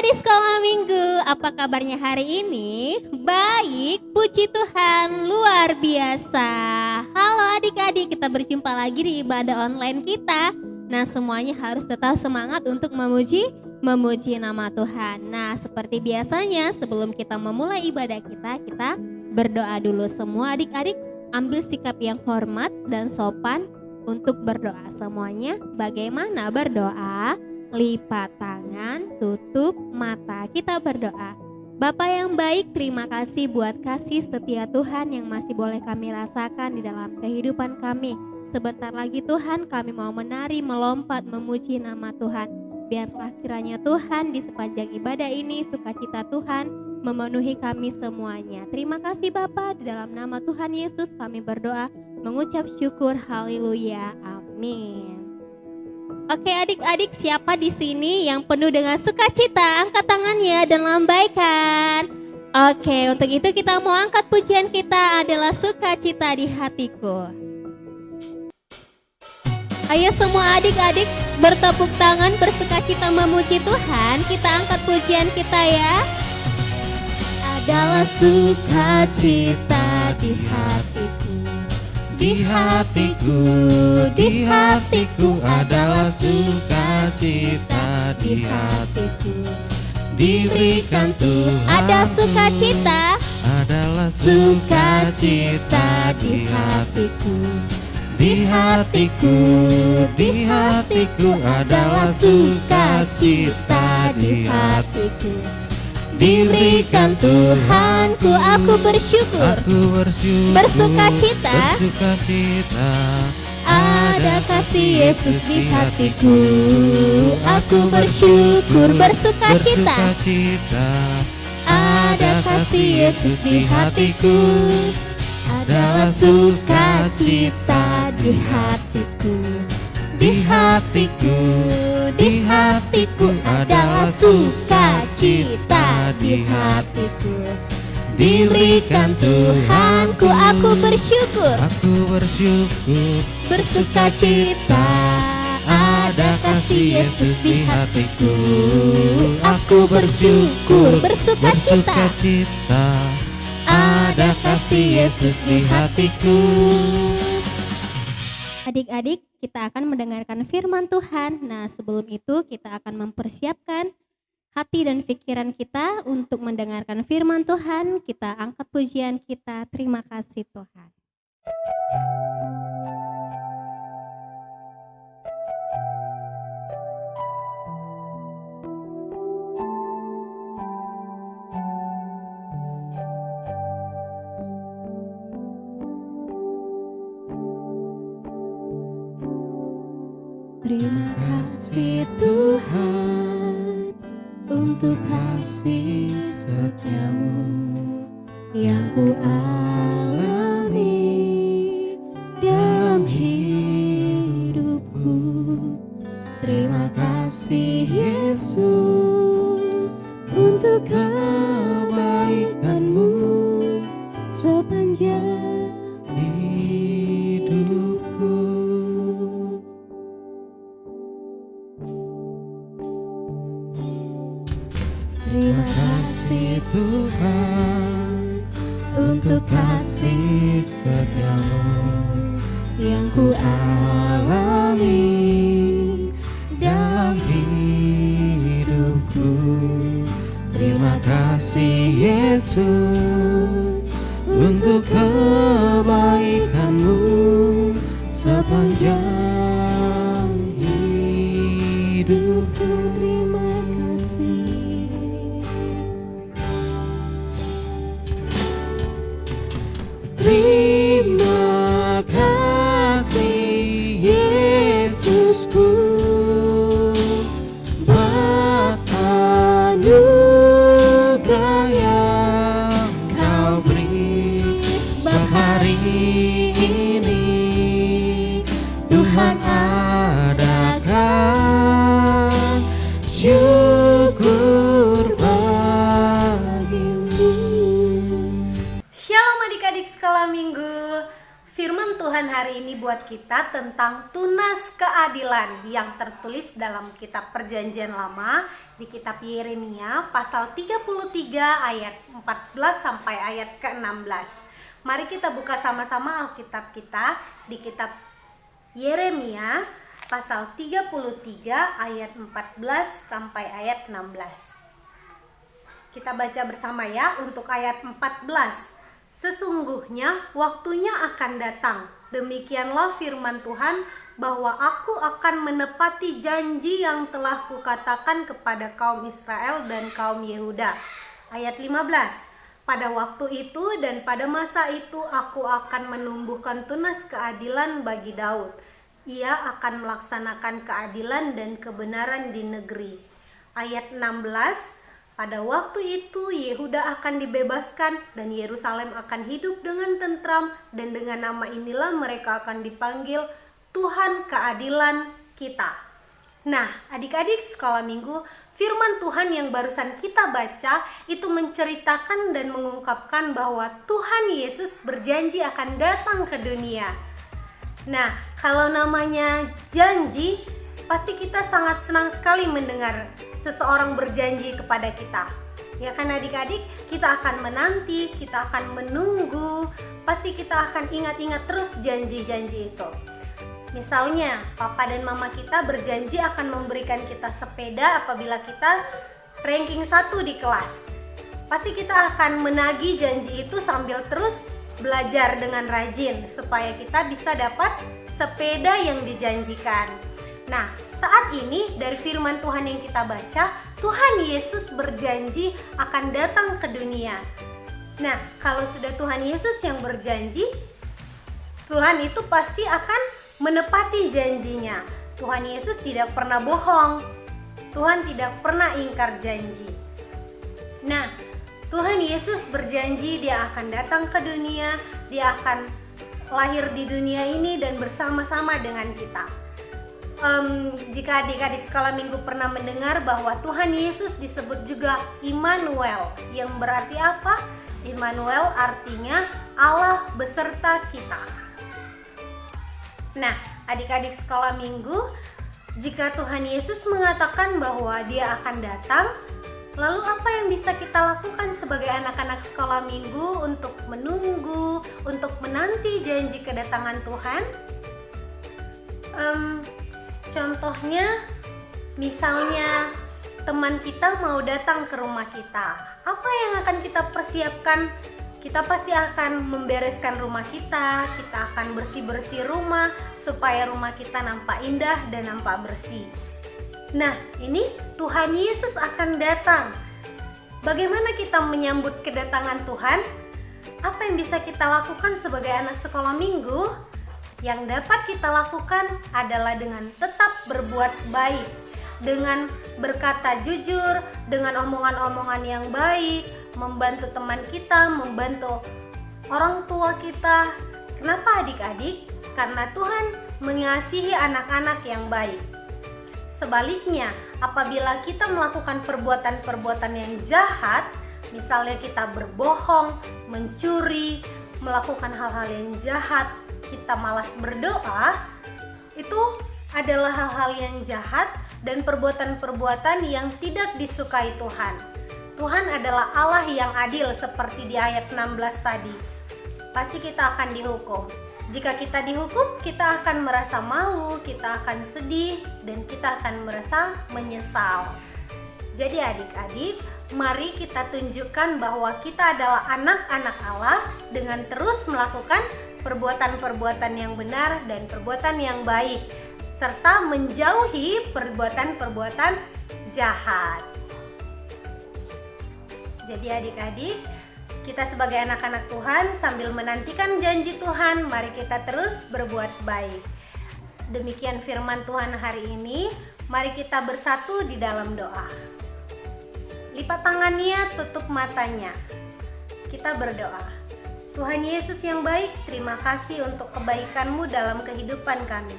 Adik-adik sekolah minggu, apa kabarnya hari ini? Baik, puji Tuhan, luar biasa. Halo adik-adik, kita berjumpa lagi di ibadah online kita. Nah, semuanya harus tetap semangat untuk memuji nama Tuhan. Nah, seperti biasanya sebelum kita memulai ibadah kita berdoa dulu. Semua adik-adik ambil sikap yang hormat dan sopan untuk berdoa semuanya. Bagaimana berdoa? Lipat tangan, tutup mata, kita berdoa. Bapa yang baik, terima kasih buat kasih setia Tuhan yang masih boleh kami rasakan di dalam kehidupan kami. Sebentar lagi Tuhan, kami mau menari, melompat, memuji nama Tuhan. Biarlah kiranya Tuhan di sepanjang ibadah ini sukacita Tuhan memenuhi kami semuanya. Terima kasih Bapa, di dalam nama Tuhan Yesus kami berdoa, mengucap syukur, haleluya, amin. Oke adik-adik, siapa di sini yang penuh dengan sukacita? Angkat tangannya dan lambaikan. Oke, untuk itu kita mau angkat pujian kita adalah sukacita di hatiku. Ayo semua adik-adik bertepuk tangan bersukacita memuji Tuhan. Kita angkat pujian kita ya. Adalah sukacita di hatiku. Di hatiku, di hatiku adalah sukacita di hatiku. Diberikan Tuhan. Ada sukacita. Adalah sukacita di hatiku. Di hatiku, di hatiku adalah sukacita di hatiku. Diberikan Tuhanku, aku bersyukur, bersukacita, ada kasih Yesus di hatiku. Aku bersyukur, bersukacita, ada kasih Yesus di hatiku. Adalah sukacita di hatiku. Di hatiku, di hatiku adalah sukacita di hatiku. Diberikan Tuhanku, aku bersyukur, bersukacita, ada kasih Yesus di hatiku. Aku bersyukur, bersukacita, ada kasih Yesus di hatiku. Adik-adik, kita akan mendengarkan firman Tuhan. Nah, sebelum itu kita akan mempersiapkan hati dan pikiran kita untuk mendengarkan firman Tuhan. Kita angkat pujian kita. Terima kasih Tuhan. Terima kasih Tuhan untuk kasih setiamu yang ku alami dalam hidupku. Terima kasih Yesus untuk kebaikanmu sepanjang hidupku. Terima kasih Tuhan untuk kasih setiamu yang ku alami dalam hidupku. Terima kasih Yesus untuk kebaikanmu sepanjang hidupku. Terima kasih Yesusku buat anugerah yang kau beri. Sebab hari ini Tuhan adakan syukur bagimu. Shalom adik-adik sekolah minggu. Firman Tuhan hari ini buat kita tentang tunas keadilan yang tertulis dalam kitab Perjanjian Lama di kitab Yeremia pasal 33 ayat 14 sampai ayat ke-16. Mari kita buka sama-sama Alkitab kita di kitab Yeremia pasal 33 ayat 14 sampai ayat 16. Kita baca bersama ya untuk ayat 14. Sesungguhnya waktunya akan datang, demikianlah firman Tuhan, bahwa aku akan menepati janji yang telah kukatakan kepada kaum Israel dan kaum Yehuda. Ayat 15. Pada waktu itu dan pada masa itu aku akan menumbuhkan tunas keadilan bagi Daud. Ia akan melaksanakan keadilan dan kebenaran di negeri. Ayat 16. Pada waktu itu Yehuda akan dibebaskan dan Yerusalem akan hidup dengan tentram, dan dengan nama inilah mereka akan dipanggil Tuhan keadilan kita. Nah, adik-adik sekolah minggu, firman Tuhan yang barusan kita baca itu menceritakan dan mengungkapkan bahwa Tuhan Yesus berjanji akan datang ke dunia. Nah, kalau namanya janji, pasti kita sangat senang sekali mendengar seseorang berjanji kepada kita. Ya kan adik-adik, kita akan menanti, kita akan menunggu, pasti kita akan ingat-ingat terus janji-janji itu. Misalnya, papa dan mama kita berjanji akan memberikan kita sepeda apabila kita ranking 1 di kelas. Pasti kita akan menagih janji itu sambil terus belajar dengan rajin supaya kita bisa dapat sepeda yang dijanjikan. Nah, saat ini dari firman Tuhan yang kita baca, Tuhan Yesus berjanji akan datang ke dunia. Nah, kalau sudah Tuhan Yesus yang berjanji, Tuhan itu pasti akan menepati janjinya. Tuhan Yesus tidak pernah bohong. Tuhan tidak pernah ingkar janji. Nah, Tuhan Yesus berjanji Dia akan datang ke dunia, Dia akan lahir di dunia ini dan bersama-sama dengan kita. Jika adik-adik sekolah minggu pernah mendengar bahwa Tuhan Yesus disebut juga Immanuel, yang berarti apa? Immanuel artinya Allah beserta kita. Nah, adik-adik sekolah minggu, jika Tuhan Yesus mengatakan bahwa Dia akan datang, lalu apa yang bisa kita lakukan sebagai anak-anak sekolah minggu untuk menunggu, untuk menanti janji kedatangan Tuhan? Contohnya, misalnya teman kita mau datang ke rumah kita. Apa yang akan kita persiapkan? Kita pasti akan membereskan rumah kita akan bersih-bersih rumah supaya rumah kita nampak indah dan nampak bersih. Nah, ini Tuhan Yesus akan datang. Bagaimana kita menyambut kedatangan Tuhan? Apa yang bisa kita lakukan sebagai anak sekolah minggu? Yang dapat kita lakukan adalah dengan tetap berbuat baik, dengan berkata jujur, dengan omongan-omongan yang baik, membantu teman kita, membantu orang tua kita. Kenapa adik-adik? Karena Tuhan mengasihi anak-anak yang baik. Sebaliknya, apabila kita melakukan perbuatan-perbuatan yang jahat, misalnya kita berbohong, mencuri, melakukan hal-hal yang jahat, kita malas berdoa, itu adalah hal-hal yang jahat dan perbuatan-perbuatan yang tidak disukai Tuhan. Tuhan adalah Allah yang adil seperti di ayat 16 tadi. Pasti kita akan dihukum. Jika kita dihukum, kita akan merasa malu, kita akan sedih, dan kita akan merasa menyesal. Jadi adik-adik, mari kita tunjukkan bahwa kita adalah anak-anak Allah dengan terus melakukan perbuatan-perbuatan yang benar dan perbuatan yang baik, serta menjauhi perbuatan-perbuatan jahat. Jadi adik-adik, kita sebagai anak-anak Tuhan sambil menantikan janji Tuhan, mari kita terus berbuat baik. Demikian firman Tuhan hari ini, mari kita bersatu di dalam doa. Lipat tangannya, tutup matanya. Kita berdoa. Tuhan Yesus yang baik, terima kasih untuk kebaikan-Mu dalam kehidupan kami.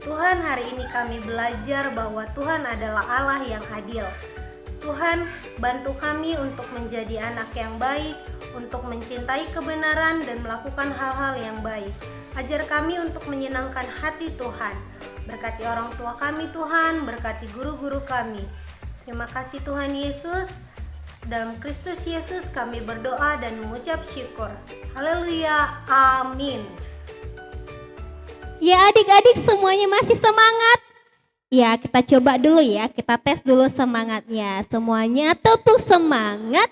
Tuhan, hari ini kami belajar bahwa Tuhan adalah Allah yang adil. Tuhan, bantu kami untuk menjadi anak yang baik, untuk mencintai kebenaran dan melakukan hal-hal yang baik. Ajar kami untuk menyenangkan hati Tuhan. Berkati orang tua kami Tuhan, berkati guru-guru kami. Terima kasih Tuhan Yesus. Dalam Kristus Yesus kami berdoa dan mengucap syukur. Haleluya, amin. Ya adik-adik semuanya masih semangat? Ya kita coba dulu ya, kita tes dulu semangatnya. Semuanya tepuk semangat.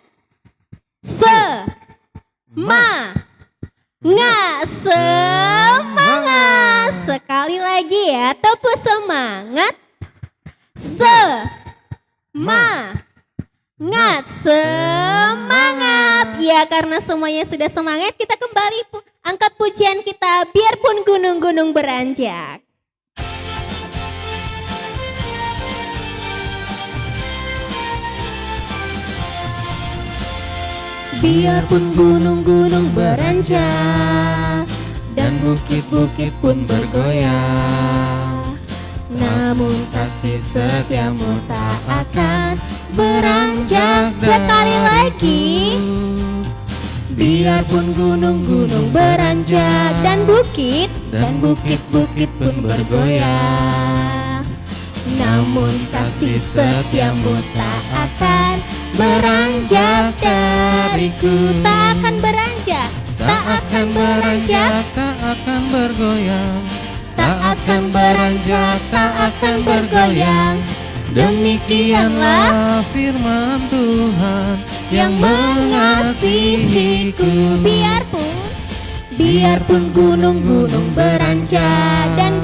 Semangat. Sekali lagi ya, tepuk semangat. Semangat. Ya karena semuanya sudah semangat, kita kembali angkat pujian kita, biarpun gunung-gunung beranjak. Biarpun gunung-gunung beranjak dan bukit-bukit pun bergoyang, namun kasih setiamu tak akan beranjak. Sekali lagi. Biarpun gunung-gunung beranjak dan bukit-bukit pun bergoyang, namun kasih setiamu tak akan beranjak dariku. Tak akan beranjak, Tak akan beranjak, tak akan bergoyang, tak akan beranjak, tak akan bergoyang. Demikianlah firman Tuhan yang mengasihiku. Biarpun gunung-gunung beranjak dan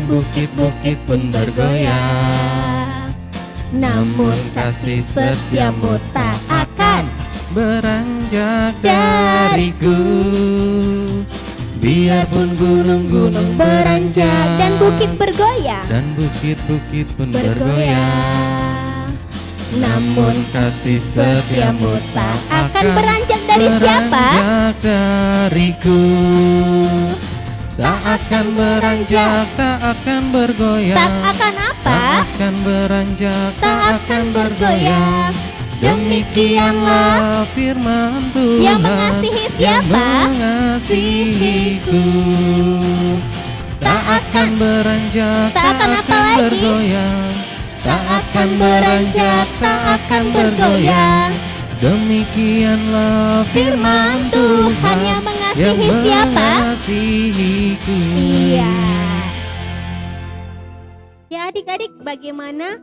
bukit-bukit pun bergoyang, namun kasih setiamu tak akan beranjak dariku. Biarpun gunung-gunung beranjak dan bukit bergoyang, dan bukit-bukit pun bergoyang, namun kasih setiamu tak akan beranjak dari siapa? beranjak dariku. Tak akan beranjak, tak akan bergoyang, Tak akan apa? tak akan beranjak, Tak akan bergoyang. Demikianlah firman Tuhan Yang mengasihi yang siapa? mengasihiku. Tak akan beranjak, Tak akan apa lagi? bergoyang, Tak akan beranjak, tak akan bergoyang. Demikianlah Firman Tuhan yang mengasihi siapa? mengasihiku. Iya. Ya adik-adik, bagaimana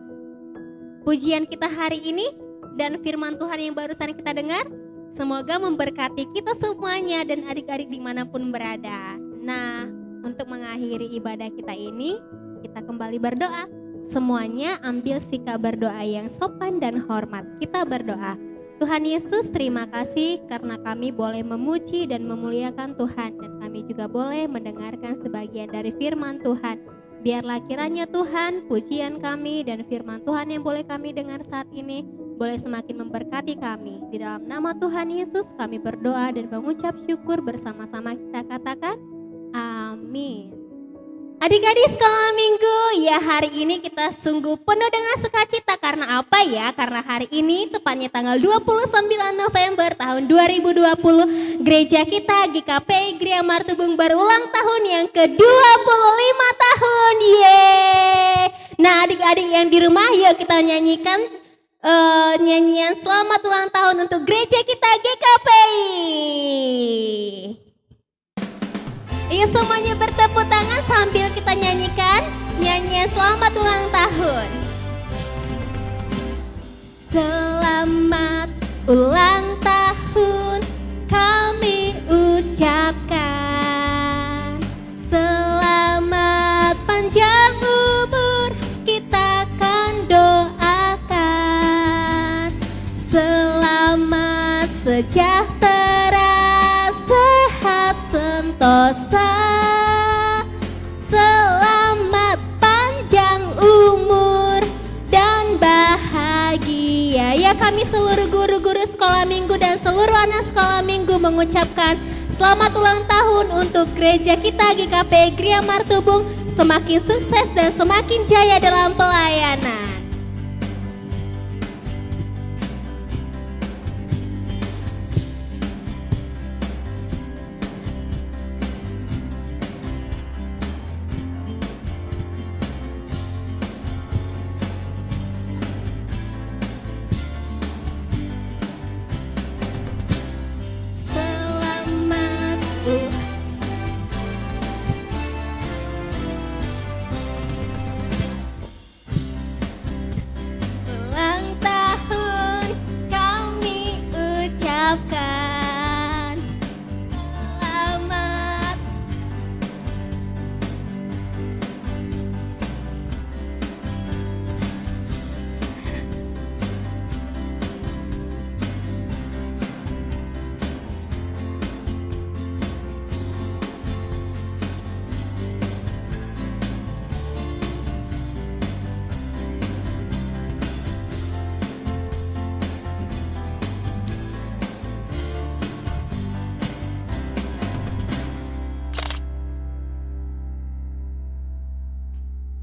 pujian kita hari ini dan firman Tuhan yang barusan kita dengar? Semoga memberkati kita semuanya dan adik-adik dimanapun berada. Nah, untuk mengakhiri ibadah kita ini, kita kembali berdoa. Semuanya ambil sikap berdoa yang sopan dan hormat. Kita berdoa. Tuhan Yesus, terima kasih karena kami boleh memuji dan memuliakan Tuhan, dan kami juga boleh mendengarkan sebagian dari firman Tuhan. Biarlah kiranya Tuhan, pujian kami dan firman Tuhan yang boleh kami dengar saat ini boleh semakin memberkati kami. Di dalam nama Tuhan Yesus kami berdoa dan mengucap syukur, bersama-sama kita katakan amin. Adik-adik sekolah minggu, ya hari ini kita sungguh penuh dengan sukacita. Karena apa ya? Karena hari ini tepatnya tanggal 29 November tahun 2020, gereja kita GKP Gria Martubung berulang tahun yang ke-25 tahun. Yeay! Nah adik-adik yang di rumah, yuk kita nyanyikan nyanyian selamat ulang tahun untuk gereja kita GKP. Ayo semuanya bertepuk tangan sambil kita nyanyikan nyanyian selamat ulang tahun. Selamat ulang tahun kami ucapkan. Selamat panjang umur kita akan doakan. Selamat sejahtera, sehat sentosa. Selamat panjang umur dan bahagia. Ya kami seluruh guru-guru sekolah minggu dan seluruh anak sekolah minggu mengucapkan selamat ulang tahun untuk gereja kita GKP Gria Martubung. Semakin sukses dan semakin jaya dalam pelayanan.